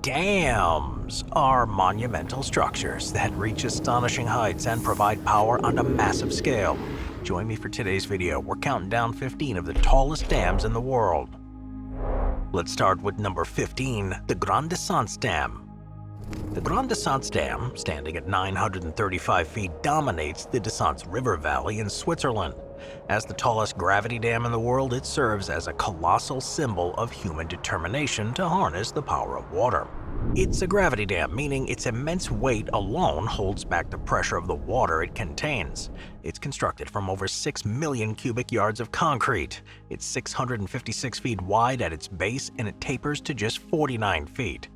Dams are monumental structures that reach astonishing heights and provide power on a massive scale. Join me for today's video. We're counting down 15 of the tallest dams in the world. Let's start with number 15, the Grand Descent Dam. The Grand Descent Dam, standing at 935 feet, dominates the Descent River Valley in Switzerland. As the tallest gravity dam in the world, it serves as a colossal symbol of human determination to harness the power of water. It's a gravity dam, meaning its immense weight alone holds back the pressure of the water it contains. It's constructed from over 6 million cubic yards of concrete. It's 656 feet wide at its base, and it tapers to just 49 feet.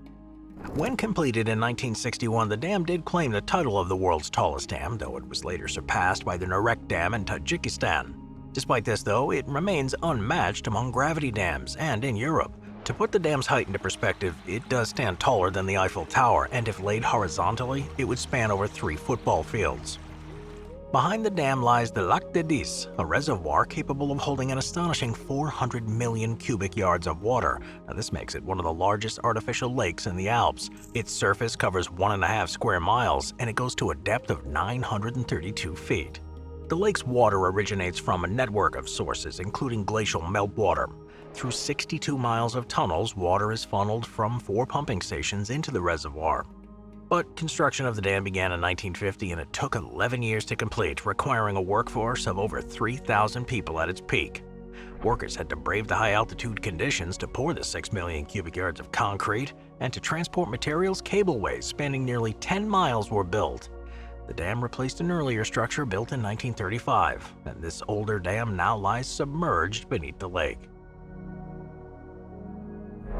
When completed in 1961, the dam did claim the title of the world's tallest dam, though it was later surpassed by the Nurek Dam in Tajikistan. Despite this, though, it remains unmatched among gravity dams and in Europe. To put the dam's height into perspective, it does stand taller than the Eiffel Tower, and if laid horizontally, it would span over 3 football fields. Behind the dam lies the Lac de Dis, a reservoir capable of holding an astonishing 400 million cubic yards of water. Now, this makes it one of the largest artificial lakes in the Alps. Its surface covers 1.5 square miles, and it goes to a depth of 932 feet. The lake's water originates from a network of sources, including glacial meltwater. Through 62 miles of tunnels, water is funneled from 4 pumping stations into the reservoir. But construction of the dam began in 1950, and it took 11 years to complete, requiring a workforce of over 3,000 people at its peak. Workers had to brave the high-altitude conditions to pour the 6 million cubic yards of concrete, and to transport materials, cableways spanning nearly 10 miles were built. The dam replaced an earlier structure built in 1935, and this older dam now lies submerged beneath the lake.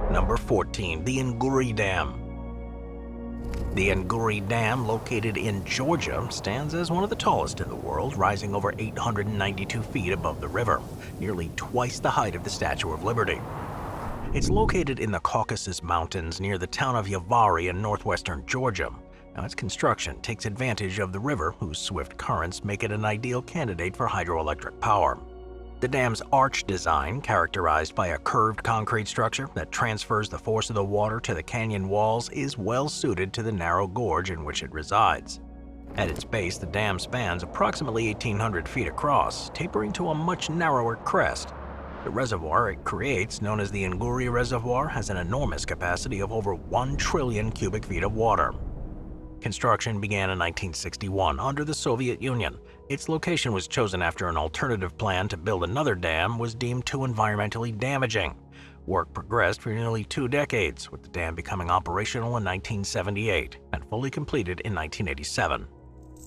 Number 14, the Anguri Dam. The Anguri Dam, located in Georgia, stands as one of the tallest in the world, rising over 892 feet above the river, nearly twice the height of the Statue of Liberty. It's located in the Caucasus Mountains near the town of Yavari in northwestern Georgia. Now, its construction takes advantage of the river, whose swift currents make it an ideal candidate for hydroelectric power. The dam's arch design, characterized by a curved concrete structure that transfers the force of the water to the canyon walls, is well suited to the narrow gorge in which it resides. At its base, the dam spans approximately 1,800 feet across, tapering to a much narrower crest. The reservoir it creates, known as the Anguri Reservoir, has an enormous capacity of over 1 trillion cubic feet of water. Construction began in 1961 under the Soviet Union. Its location was chosen after an alternative plan to build another dam was deemed too environmentally damaging. Work progressed for nearly 2 decades, with the dam becoming operational in 1978 and fully completed in 1987.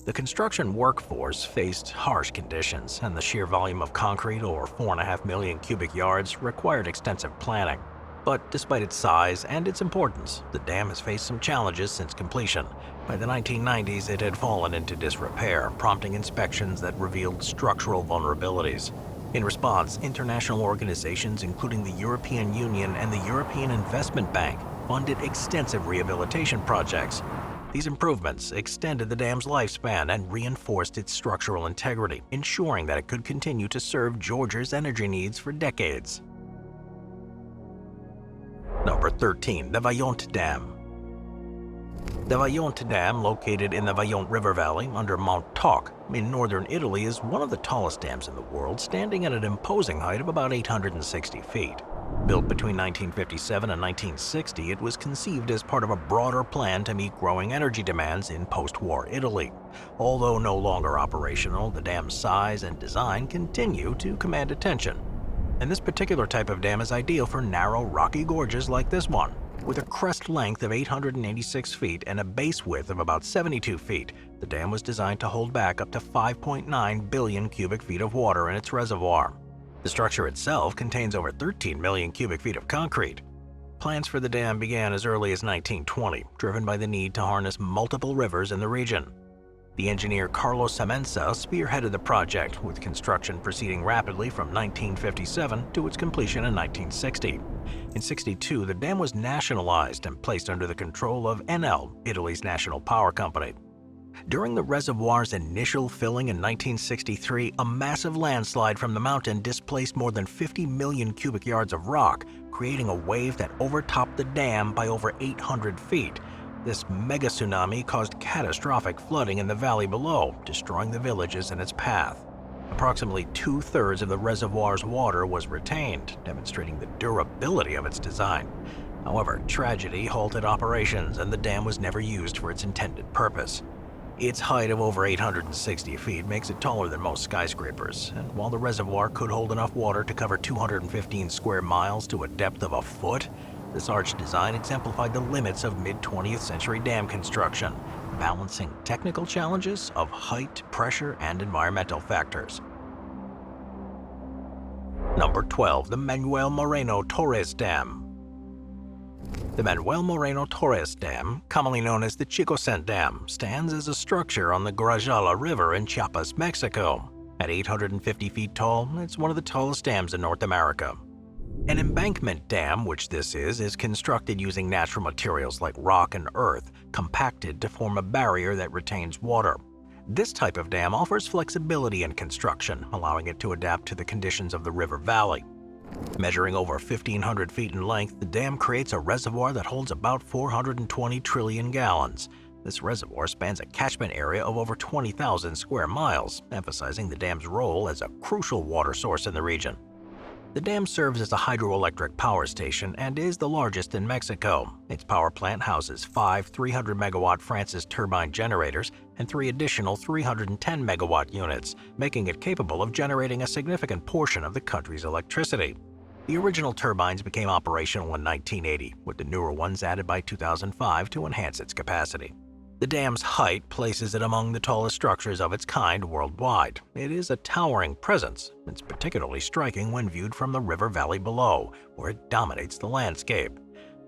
The construction workforce faced harsh conditions, and the sheer volume of concrete, over 4.5 million cubic yards, required extensive planning. But despite its size and its importance, the dam has faced some challenges since completion. By the 1990s, it had fallen into disrepair, prompting inspections that revealed structural vulnerabilities. In response, international organizations, including the European Union and the European Investment Bank, funded extensive rehabilitation projects. These improvements extended the dam's lifespan and reinforced its structural integrity, ensuring that it could continue to serve Georgia's energy needs for decades. Number 13, the Vayon Dam. The Vayon Dam, located in the Vayon River Valley under Mount Toc in northern Italy, is one of the tallest dams in the world, standing at an imposing height of about 860 feet. Built between 1957 and 1960, it was conceived as part of a broader plan to meet growing energy demands in post-war Italy. Although no longer operational, the dam's size and design continue to command attention. And this particular type of dam is ideal for narrow, rocky gorges like this one. With a crest length of 886 feet and a base width of about 72 feet, the dam was designed to hold back up to 5.9 billion cubic feet of water in its reservoir. The structure itself contains over 13 million cubic feet of concrete. Plans for the dam began as early as 1920, driven by the need to harness multiple rivers in the region. The engineer Carlos Samensa spearheaded the project, with construction proceeding rapidly from 1957 to its completion in 1960. In 1962, the dam was nationalized and placed under the control of Enel, Italy's national power company. During the reservoir's initial filling in 1963, a massive landslide from the mountain displaced more than 50 million cubic yards of rock, creating a wave that overtopped the dam by over 800 feet. This mega tsunami caused catastrophic flooding in the valley below, destroying the villages in its path. Approximately 2/3 of the reservoir's water was retained, demonstrating the durability of its design. However, tragedy halted operations and the dam was never used for its intended purpose. Its height of over 860 feet makes it taller than most skyscrapers, and while the reservoir could hold enough water to cover 215 square miles to a depth of a foot, this arch design exemplified the limits of mid-20th century dam construction, balancing technical challenges of height, pressure, and environmental factors. Number 12. The Manuel Moreno Torres Dam. The Manuel Moreno Torres Dam, commonly known as the Xiaan Dam, stands as a structure on the Gorges River in Chiapas, Mexico. At 850 feet tall, it's one of the tallest dams in North America. An embankment dam, which this is constructed using natural materials like rock and earth, compacted to form a barrier that retains water. This type of dam offers flexibility in construction, allowing it to adapt to the conditions of the river valley. Measuring over 1,500 feet in length, the dam creates a reservoir that holds about 420 trillion gallons. This reservoir spans a catchment area of over 20,000 square miles, emphasizing the dam's role as a crucial water source in the region. The dam serves as a hydroelectric power station and is the largest in Mexico. Its power plant houses 5 300-megawatt Francis turbine generators and 3 additional 310-megawatt units, making it capable of generating a significant portion of the country's electricity. The original turbines became operational in 1980, with the newer ones added by 2005 to enhance its capacity. The dam's height places it among the tallest structures of its kind worldwide. It is a towering presence. It's particularly striking when viewed from the river valley below, where it dominates the landscape.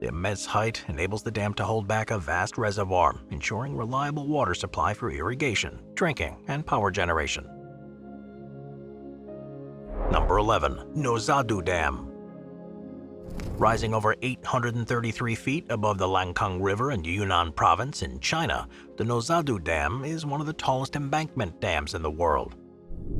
The immense height enables the dam to hold back a vast reservoir, ensuring reliable water supply for irrigation, drinking, and power generation. Number 11. Nozu Dam. Rising over 833 feet above the Langkang River in Yunnan Province in China, the Nozu Dam is one of the tallest embankment dams in the world.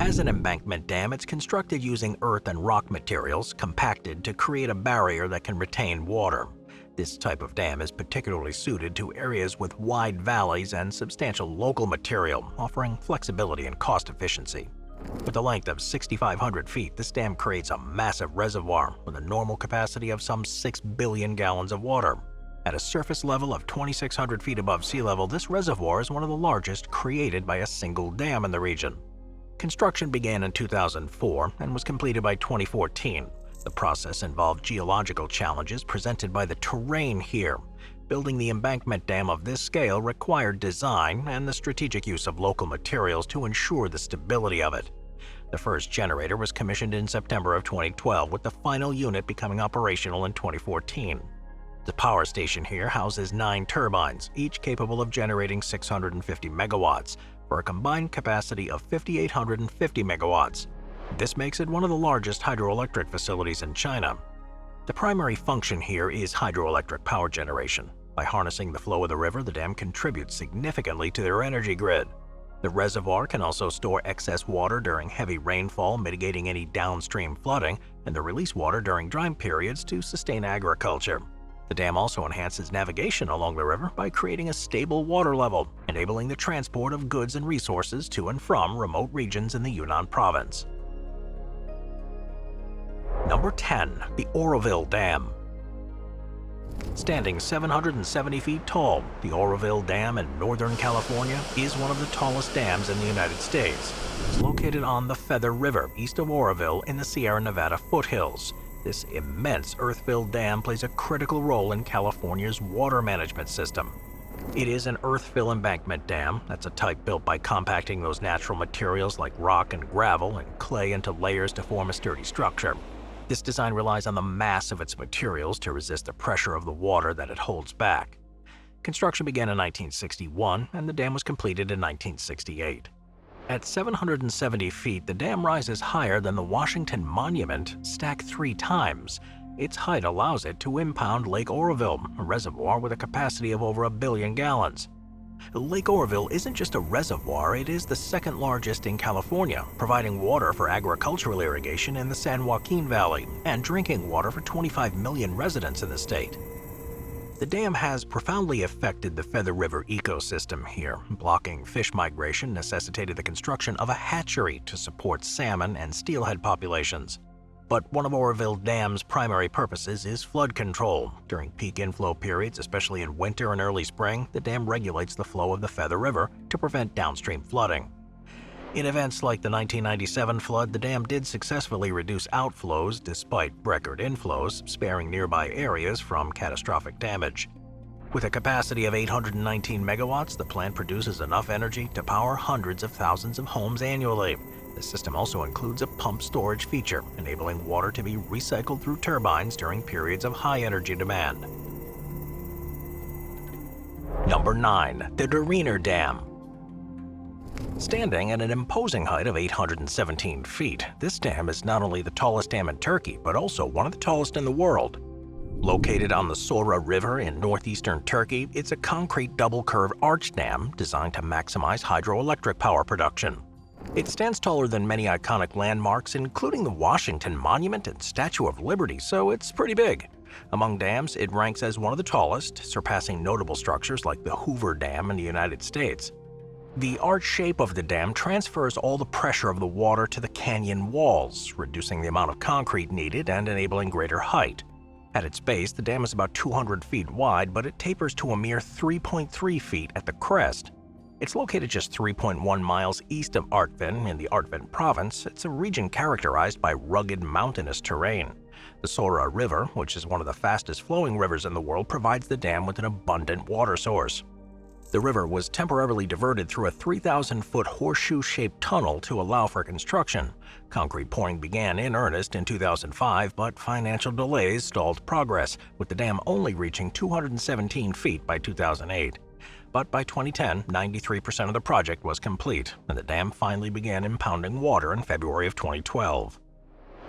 As an embankment dam, it's constructed using earth and rock materials compacted to create a barrier that can retain water. This type of dam is particularly suited to areas with wide valleys and substantial local material, offering flexibility and cost efficiency. With a length of 6,500 feet, this dam creates a massive reservoir with a normal capacity of some 6 billion gallons of water. At a surface level of 2,600 feet above sea level, this reservoir is one of the largest created by a single dam in the region. Construction began in 2004 and was completed by 2014. The process involved geological challenges presented by the terrain here. Building the embankment dam of this scale required design and the strategic use of local materials to ensure the stability of it. The first generator was commissioned in September of 2012, with the final unit becoming operational in 2014. The power station here houses 9 turbines, each capable of generating 650 megawatts, for a combined capacity of 5,850 megawatts. This makes it one of the largest hydroelectric facilities in China. The primary function here is hydroelectric power generation. By harnessing the flow of the river, the dam contributes significantly to their energy grid. The reservoir can also store excess water during heavy rainfall, mitigating any downstream flooding, and the release water during dry periods to sustain agriculture. The dam also enhances navigation along the river by creating a stable water level, enabling the transport of goods and resources to and from remote regions in the Yunnan province. Number 10. The Oraville Dam. Standing 770 feet tall, the Oraville Dam in Northern California is one of the tallest dams in the United States. It's located on the Feather River east of Oroville in the Sierra Nevada foothills. This immense earth-filled dam plays a critical role in California's water management system. It is an earth-fill embankment dam. That's a type built by compacting those natural materials like rock and gravel and clay into layers to form a sturdy structure. This design relies on the mass of its materials to resist the pressure of the water that it holds back. Construction began in 1961, and the dam was completed in 1968. At 770 feet, the dam rises higher than the Washington Monument, stacked 3 times. Its height allows it to impound Lake Oroville, a reservoir with a capacity of over 1 billion gallons. Lake Oroville isn't just a reservoir, it is the second largest in California, providing water for agricultural irrigation in the San Joaquin Valley and drinking water for 25 million residents in the state. The dam has profoundly affected the Feather River ecosystem here. Blocking fish migration necessitated the construction of a hatchery to support salmon and steelhead populations. But one of Oroville Dam's primary purposes is flood control. During peak inflow periods, especially in winter and early spring, the dam regulates the flow of the Feather River to prevent downstream flooding. In events like the 1997 flood, the dam did successfully reduce outflows despite record inflows, sparing nearby areas from catastrophic damage. With a capacity of 819 megawatts, the plant produces enough energy to power hundreds of thousands of homes annually. The system also includes a pump storage feature, enabling water to be recycled through turbines during periods of high energy demand. Number 9. The Dariner Dam. Standing at an imposing height of 817 feet, this dam is not only the tallest dam in Turkey, but also one of the tallest in the world. Located on the Sora River in northeastern Turkey, it's a concrete double-curved arch dam designed to maximize hydroelectric power production. It stands taller than many iconic landmarks, including the Washington Monument and Statue of Liberty, so it's pretty big. Among dams, it ranks as one of the tallest, surpassing notable structures like the Hoover Dam in the United States. The arch shape of the dam transfers all the pressure of the water to the canyon walls, reducing the amount of concrete needed and enabling greater height. At its base, the dam is about 200 feet wide, but it tapers to a mere 3.3 feet at the crest. It's located just 3.1 miles east of Artvin in the Artvin province. It's a region characterized by rugged mountainous terrain. The Sora River, which is one of the fastest flowing rivers in the world, provides the dam with an abundant water source. The river was temporarily diverted through a 3,000-foot horseshoe-shaped tunnel to allow for construction. Concrete pouring began in earnest in 2005, but financial delays stalled progress, with the dam only reaching 217 feet by 2008. But by 2010, 93% of the project was complete, and the dam finally began impounding water in February of 2012.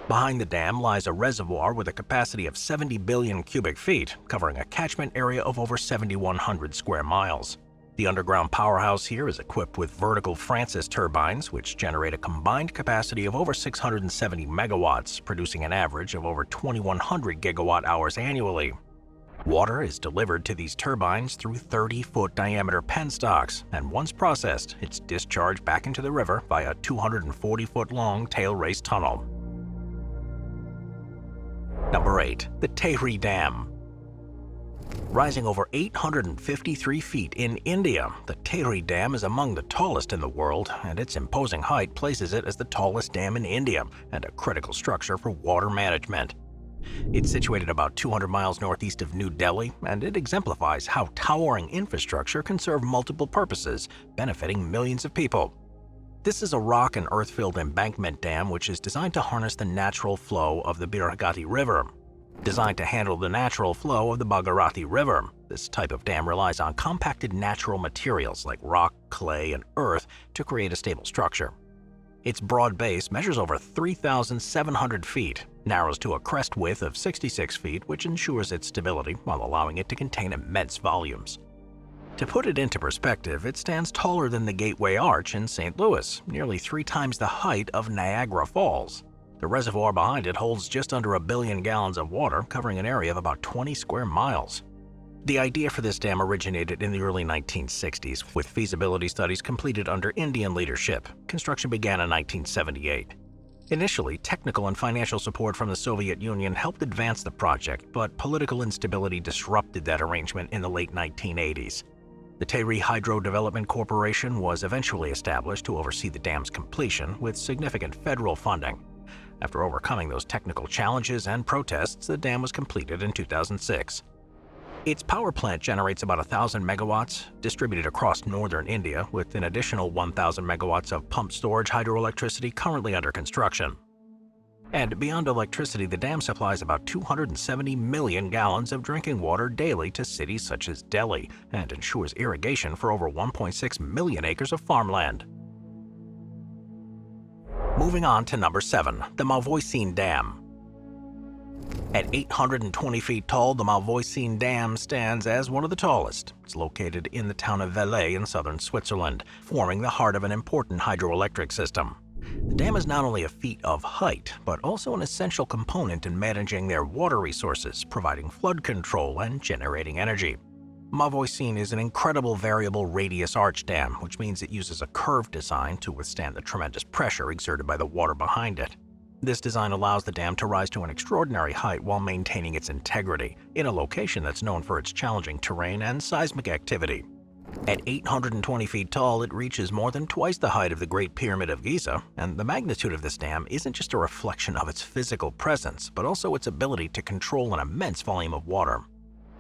Behind the dam lies a reservoir with a capacity of 70 billion cubic feet, covering a catchment area of over 7,100 square miles. The underground powerhouse here is equipped with vertical Francis turbines, which generate a combined capacity of over 670 megawatts, producing an average of over 2,100 gigawatt hours annually. Water is delivered to these turbines through 30-foot diameter penstocks, and once processed, it's discharged back into the river via a 240-foot-long tail race tunnel. Number 8. The Tehri Dam. Rising over 853 feet in India, the Tehri Dam is among the tallest in the world, and its imposing height places it as the tallest dam in India and a critical structure for water management. It's situated about 200 miles northeast of New Delhi, and it exemplifies how towering infrastructure can serve multiple purposes, benefiting millions of people. This is a rock and earth-filled embankment dam which is designed to harness the natural flow of the Biragati River. Designed to handle the natural flow of the Bhagirathi River, this type of dam relies on compacted natural materials like rock, clay, and earth to create a stable structure. Its broad base measures over 3,700 feet, narrows to a crest width of 66 feet, which ensures its stability while allowing it to contain immense volumes. To put it into perspective, it stands taller than the Gateway Arch in St. Louis, nearly 3 times the height of Niagara Falls. The reservoir behind it holds just under 1 billion gallons of water, covering an area of about 20 square miles. The idea for this dam originated in the early 1960s, with feasibility studies completed under Indian leadership. Construction began in 1978. Initially, technical and financial support from the Soviet Union helped advance the project, but political instability disrupted that arrangement in the late 1980s. The Tehri Hydro Development Corporation was eventually established to oversee the dam's completion with significant federal funding. After overcoming those technical challenges and protests, the dam was completed in 2006. Its power plant generates about 1,000 megawatts, distributed across northern India, with an additional 1,000 megawatts of pumped storage hydroelectricity currently under construction. And beyond electricity, the dam supplies about 270 million gallons of drinking water daily to cities such as Delhi and ensures irrigation for over 1.6 million acres of farmland. Moving on to number 7, the Malvo Dam. At 820 feet tall, the Malvo Dam stands as one of the tallest. It's located in the town of Valais in southern Switzerland, forming the heart of an important hydroelectric system. The dam is not only a feat of height, but also an essential component in managing their water resources, providing flood control and generating energy. Malvo is an incredible variable radius arch dam, which means it uses a curved design to withstand the tremendous pressure exerted by the water behind it. This design allows the dam to rise to an extraordinary height while maintaining its integrity, in a location that's known for its challenging terrain and seismic activity. At 820 feet tall, it reaches more than twice the height of the Great Pyramid of Giza, and the magnitude of this dam isn't just a reflection of its physical presence, but also its ability to control an immense volume of water.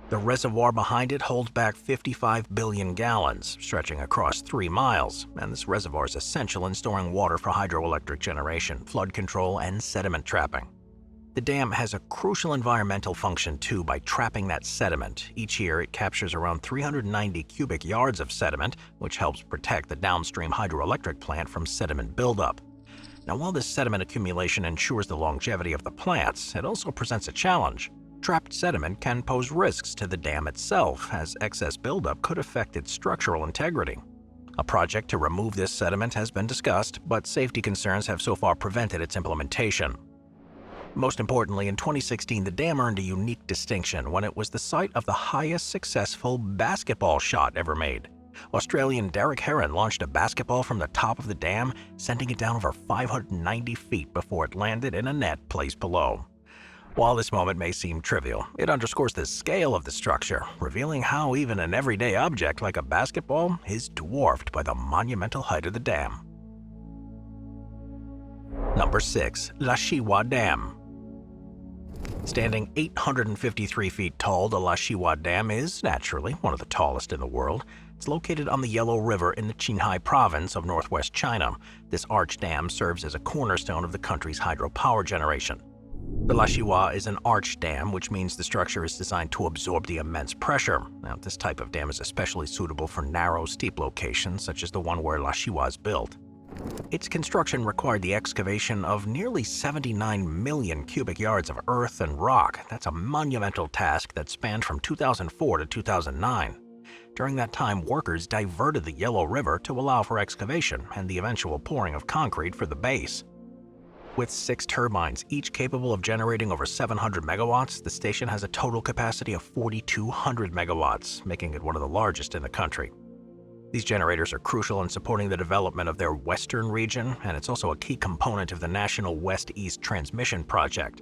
The reservoir behind it holds back 55 billion gallons, stretching across 3 miles, and this reservoir is essential in storing water for hydroelectric generation, flood control, and sediment trapping. The dam has a crucial environmental function too by trapping that sediment. Each year, it captures around 390 cubic yards of sediment, which helps protect the downstream hydroelectric plant from sediment buildup. Now, while this sediment accumulation ensures the longevity of the plants, it also presents a challenge. Trapped sediment can pose risks to the dam itself, as excess buildup could affect its structural integrity. A project to remove this sediment has been discussed, but safety concerns have so far prevented its implementation. Most importantly, in 2016, the dam earned a unique distinction when it was the site of the highest successful basketball shot ever made. Australian Derek Herron launched a basketball from the top of the dam, sending it down over 590 feet before it landed in a net placed below. While this moment may seem trivial, it underscores the scale of the structure, revealing how even an everyday object like a basketball is dwarfed by the monumental height of the dam. Number 6. Xiaan Dam. Standing 853 feet tall, the Xiaan Dam is, naturally, one of the tallest in the world. It's located on the Yellow River in the Qinghai province of northwest China. This arch dam serves as a cornerstone of the country's hydropower generation. The Xiaan is an arch dam, which means the structure is designed to absorb the immense pressure. Now, this type of dam is especially suitable for narrow, steep locations, such as the one where Xiaan is built. Its construction required the excavation of nearly 79 million cubic yards of earth and rock. That's a monumental task that spanned from 2004 to 2009. During that time, workers diverted the Yellow River to allow for excavation and the eventual pouring of concrete for the base. With 6 turbines, each capable of generating over 700 megawatts, the station has a total capacity of 4,200 megawatts, making it one of the largest in the country. These generators are crucial in supporting the development of their western region, and it's also a key component of the National West-East Transmission Project.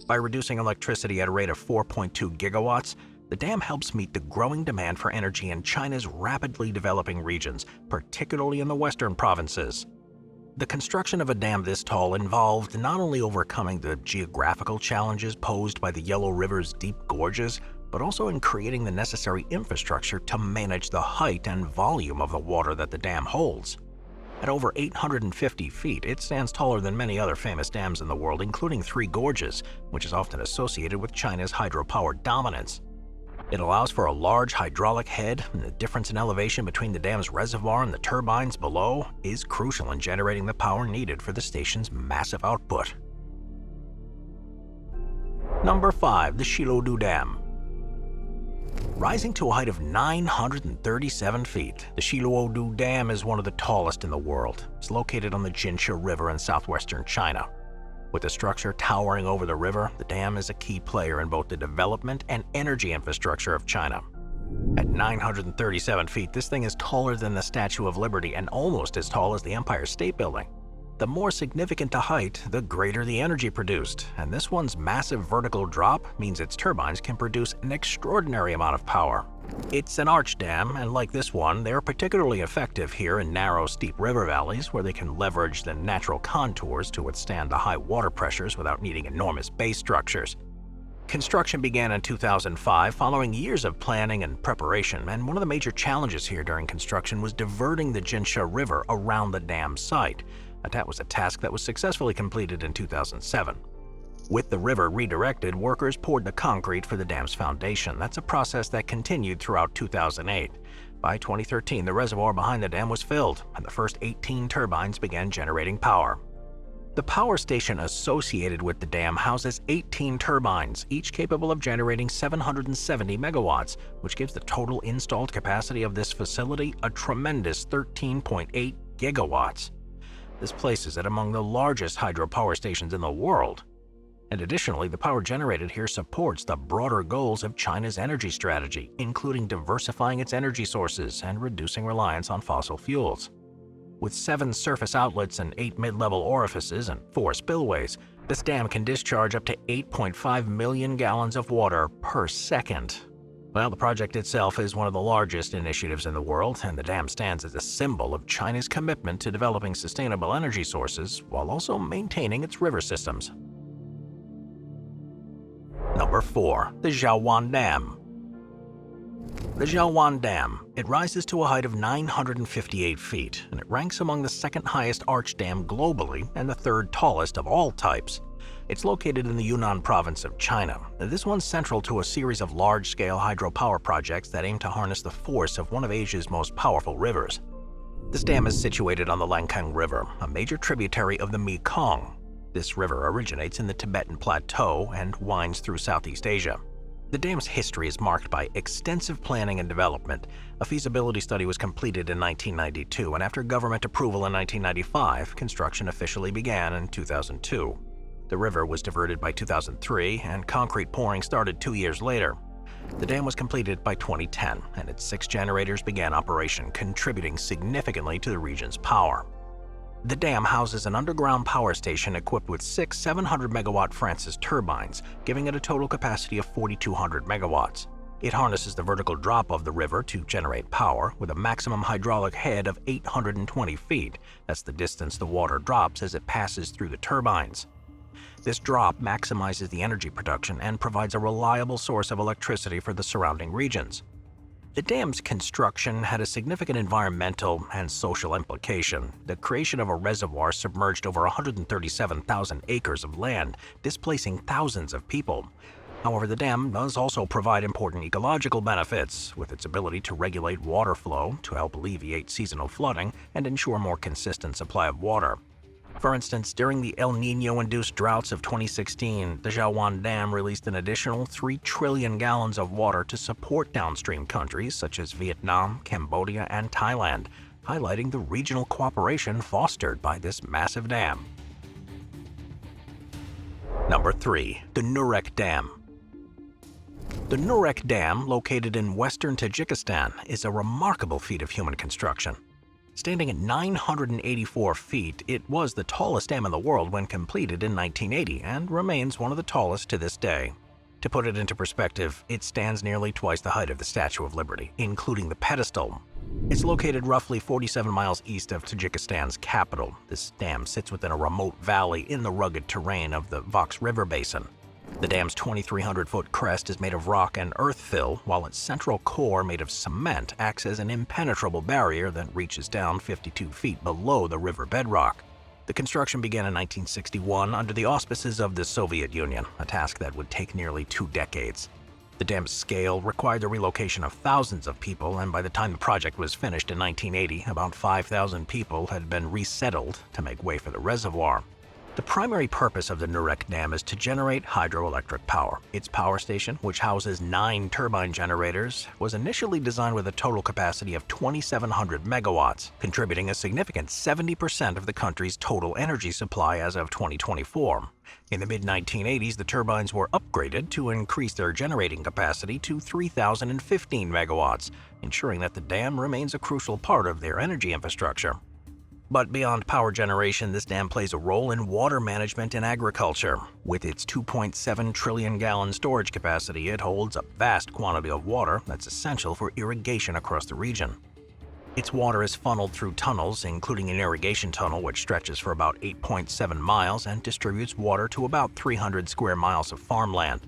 By reducing electricity at a rate of 4.2 gigawatts, the dam helps meet the growing demand for energy in China's rapidly developing regions, particularly in the western provinces. The construction of a dam this tall involved not only overcoming the geographical challenges posed by the Yellow River's deep gorges, but also in creating the necessary infrastructure to manage the height and volume of the water that the dam holds. At over 850 feet, it stands taller than many other famous dams in the world, including Three Gorges, which is often associated with China's hydropower dominance. It allows for a large hydraulic head, and the difference in elevation between the dam's reservoir and the turbines below is crucial in generating the power needed for the station's massive output. Number 5. The Shilo D Dam. Rising to a height of 937 feet, the Shilo D Dam is one of the tallest in the world. It's located on the Jinsha River in southwestern China. With the structure towering over the river, the dam is a key player in both the development and energy infrastructure of China. At 937 feet, this thing is taller than the Statue of Liberty and almost as tall as the Empire State Building. The more significant the height, the greater the energy produced, and this one's massive vertical drop means its turbines can produce an extraordinary amount of power. It's an arch dam, and like this one, they're particularly effective here in narrow, steep river valleys where they can leverage the natural contours to withstand the high water pressures without needing enormous base structures. Construction began in 2005 following years of planning and preparation, and one of the major challenges here during construction was diverting the Jinsha River around the dam site. That was a task that was successfully completed in 2007. With the river redirected, workers poured the concrete for the dam's foundation. That's a process that continued throughout 2008. By 2013, the reservoir behind the dam was filled, and the first 18 turbines began generating power. The power station associated with the dam houses 18 turbines, each capable of generating 770 megawatts, which gives the total installed capacity of this facility a tremendous 13.8 gigawatts. This places it among the largest hydropower stations in the world. And additionally, the power generated here supports the broader goals of China's energy strategy, including diversifying its energy sources and reducing reliance on fossil fuels. With 7 surface outlets and 8 mid-level orifices and 4 spillways, this dam can discharge up to 8.5 million gallons of water per second. Well, the project itself is one of the largest initiatives in the world, and the dam stands as a symbol of China's commitment to developing sustainable energy sources while also maintaining its river systems. Number 4. The Xiaan Dam. The Xiaan Dam. It rises to a height of 958 feet, and it ranks among the second highest arch dam globally and the third tallest of all types. It's located in the Yunnan province of China. This one's central to a series of large-scale hydropower projects that aim to harness the force of one of Asia's most powerful rivers. This dam is situated on the Langkang River, a major tributary of the Mekong. This river originates in the Tibetan Plateau and winds through Southeast Asia. The dam's history is marked by extensive planning and development. A feasibility study was completed in 1992, and after government approval in 1995, construction officially began in 2002. The river was diverted by 2003, and concrete pouring started 2 years later. The dam was completed by 2010, and its 6 generators began operation, contributing significantly to the region's power. The dam houses an underground power station equipped with 6 700-megawatt Francis turbines, giving it a total capacity of 4,200 megawatts. It harnesses the vertical drop of the river to generate power, with a maximum hydraulic head of 820 feet. That's the distance the water drops as it passes through the turbines. This drop maximizes the energy production and provides a reliable source of electricity for the surrounding regions. The dam's construction had a significant environmental and social implication. The creation of a reservoir submerged over 137,000 acres of land, displacing thousands of people. However, the dam does also provide important ecological benefits, with its ability to regulate water flow to help alleviate seasonal flooding and ensure more consistent supply of water. For instance, during the El Niño-induced droughts of 2016, the Xiaan Dam released an additional 3 trillion gallons of water to support downstream countries such as Vietnam, Cambodia, and Thailand, highlighting the regional cooperation fostered by this massive dam. Number 3. The Nurek Dam. The Nurek Dam, located in western Tajikistan, is a remarkable feat of human construction. Standing at 984 feet, it was the tallest dam in the world when completed in 1980 and remains one of the tallest to this day. To put it into perspective, it stands nearly twice the height of the Statue of Liberty, including the pedestal. It's located roughly 47 miles east of Tajikistan's capital. This dam sits within a remote valley in the rugged terrain of the Vox River Basin. The dam's 2,300-foot crest is made of rock and earth fill, while its central core, made of cement, acts as an impenetrable barrier that reaches down 52 feet below the river bedrock. The construction began in 1961 under the auspices of the Soviet Union, a task that would take nearly 2 decades. The dam's scale required the relocation of thousands of people, and by the time the project was finished in 1980, about 5,000 people had been resettled to make way for the reservoir. The primary purpose of the Nurek Dam is to generate hydroelectric power. Its power station, which houses 9 turbine generators, was initially designed with a total capacity of 2,700 megawatts, contributing a significant 70% of the country's total energy supply as of 2024. In the mid-1980s, the turbines were upgraded to increase their generating capacity to 3,015 megawatts, ensuring that the dam remains a crucial part of their energy infrastructure. But beyond power generation, this dam plays a role in water management and agriculture. With its 2.7 trillion gallon storage capacity, it holds a vast quantity of water that's essential for irrigation across the region. Its water is funneled through tunnels, including an irrigation tunnel which stretches for about 8.7 miles and distributes water to about 300 square miles of farmland.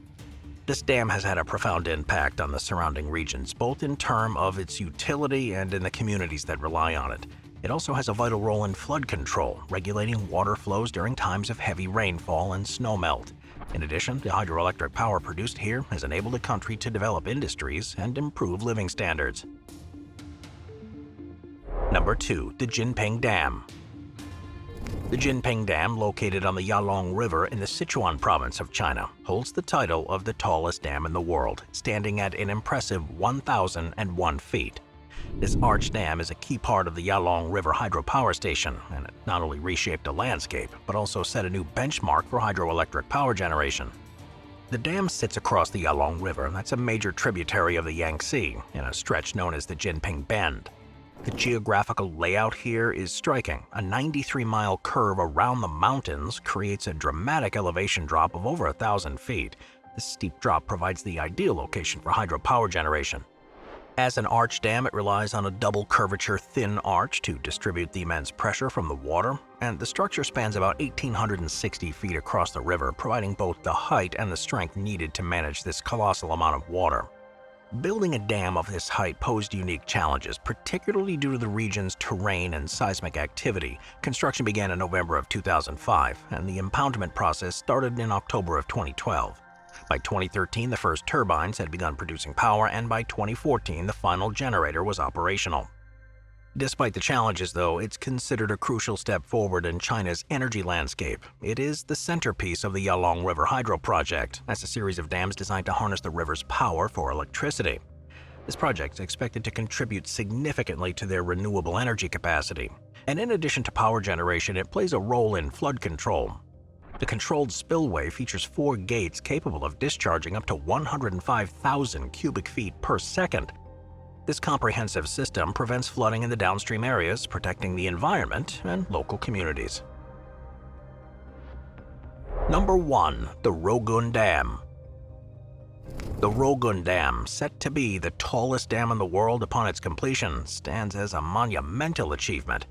This dam has had a profound impact on the surrounding regions, both in terms of its utility and in the communities that rely on it. It also has a vital role in flood control, regulating water flows during times of heavy rainfall and snowmelt. In addition, the hydroelectric power produced here has enabled the country to develop industries and improve living standards. Number 2. The Jinping Dam. The Jinping Dam, located on the Yalong River in the Sichuan province of China, holds the title of the tallest dam in the world, standing at an impressive 1,001 feet. This arch dam is a key part of the Yalong River hydropower station, and it not only reshaped the landscape, but also set a new benchmark for hydroelectric power generation. The dam sits across the Yalong River, that's a major tributary of the Yangtze, in a stretch known as the Jinping Bend. The geographical layout here is striking. A 93-mile curve around the mountains creates a dramatic elevation drop of over 1,000 feet. This steep drop provides the ideal location for hydropower generation. As an arch dam, it relies on a double curvature thin arch to distribute the immense pressure from the water, and the structure spans about 1,860 feet across the river, providing both the height and the strength needed to manage this colossal amount of water. Building a dam of this height posed unique challenges, particularly due to the region's terrain and seismic activity. Construction began in November of 2005, and the impoundment process started in October of 2012. By 2013, the first turbines had begun producing power, and by 2014, the final generator was operational. Despite the challenges, though, it's considered a crucial step forward in China's energy landscape. It is the centerpiece of the Yalong River Hydro Project, as a series of dams designed to harness the river's power for electricity. This project is expected to contribute significantly to their renewable energy capacity. And in addition to power generation, it plays a role in flood control. The controlled spillway features 4 gates capable of discharging up to 105,000 cubic feet per second. This comprehensive system prevents flooding in the downstream areas, protecting the environment and local communities. Number 1. The Rogun Dam. The Rogun Dam, set to be the tallest dam in the world upon its completion, stands as a monumental achievement.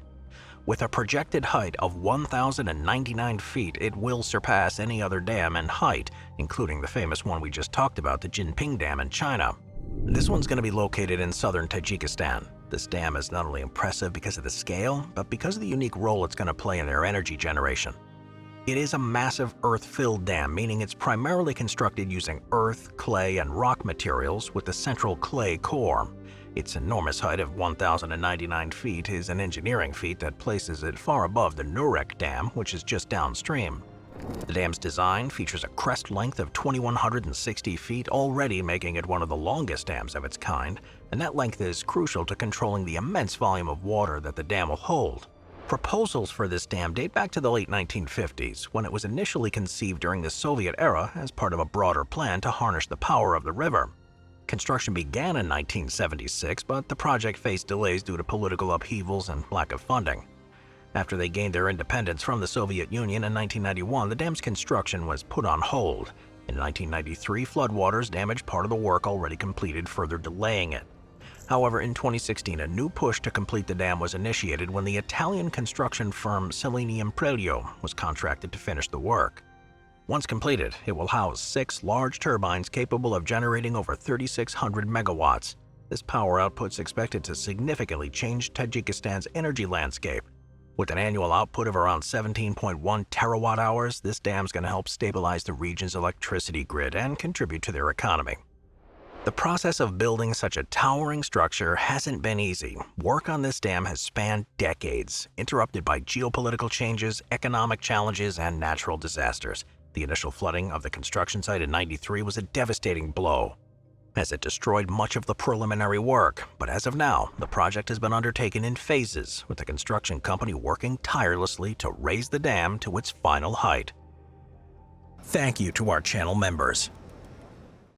With a projected height of 1,099 feet, it will surpass any other dam in height, including the famous one we just talked about, the Jinping Dam in China. This one's going to be located in southern Tajikistan. This dam is not only impressive because of the scale, but because of the unique role it's going to play in their energy generation. It is a massive earth-filled dam, meaning it's primarily constructed using earth, clay, and rock materials with a central clay core. Its enormous height of 1,099 feet is an engineering feat that places it far above the Nurek Dam, which is just downstream. The dam's design features a crest length of 2,160 feet, already making it one of the longest dams of its kind, and that length is crucial to controlling the immense volume of water that the dam will hold. Proposals for this dam date back to the late 1950s, when it was initially conceived during the Soviet era as part of a broader plan to harness the power of the river. Construction began in 1976, but the project faced delays due to political upheavals and lack of funding. After they gained their independence from the Soviet Union in 1991, the dam's construction was put on hold. In 1993, floodwaters damaged part of the work already completed, further delaying it. However, in 2016, a new push to complete the dam was initiated when the Italian construction firm Cellini Imprelio was contracted to finish the work. Once completed, it will house 6 large turbines capable of generating over 3,600 megawatts. This power output is expected to significantly change Tajikistan's energy landscape. With an annual output of around 17.1 terawatt-hours, this dam is going to help stabilize the region's electricity grid and contribute to their economy. The process of building such a towering structure hasn't been easy. Work on this dam has spanned decades, interrupted by geopolitical changes, economic challenges, and natural disasters. The initial flooding of the construction site in '93 was a devastating blow, as it destroyed much of the preliminary work. But as of now, the project has been undertaken in phases, with the construction company working tirelessly to raise the dam to its final height. Thank you to our channel members.